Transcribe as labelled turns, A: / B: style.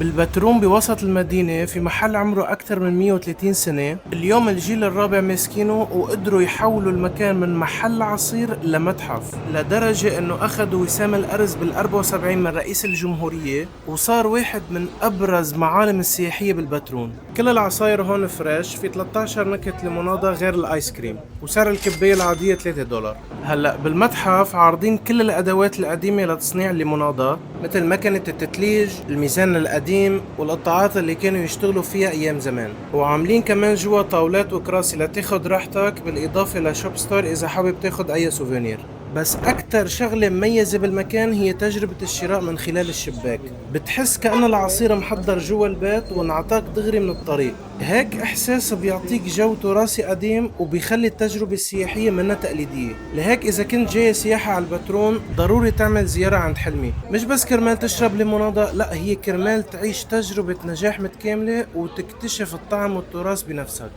A: بالبترون بوسط المدينة في محل عمره أكثر من 130 سنة. اليوم الجيل الرابع ماسكينه وقدروا يحولوا المكان من محل عصير لمتحف، لدرجة إنه أخذوا وسام الأرز بال74 من رئيس الجمهورية وصار واحد من أبرز معالم السياحية بالبترون. كل العصاير هون فريش، في 13 نكهة ليمونادا غير الآيس كريم، وسعر الكباية العادية $3. هلأ بالمتحف عارضين كل الأدوات القديمة لتصنيع الليمونادا، مثل مكنة التتليج، الميزان القديم، والقطاعات اللي كانوا يشتغلوا فيها أيام زمان. وعاملين كمان جوا طاولات وكراسي لتاخد راحتك، بالإضافة لشوب ستور إذا حابب تاخد أي سوفينير. بس أكتر شغلة مميزة بالمكان هي تجربة الشراء من خلال الشباك. بتحس كأن العصير محضر جوا البيت وانعطاك دغري من الطريق. هيك إحساس بيعطيك جو تراثي قديم وبيخلي التجربة السياحية منها تقليدية. لهيك إذا كنت جاي سياحة على البترون ضروري تعمل زيارة عند حلمي، مش بس كرمال تشرب ليمونادا، لا، هي كرمال تعيش تجربة نجاح متكاملة وتكتشف الطعم والتراث بنفسك.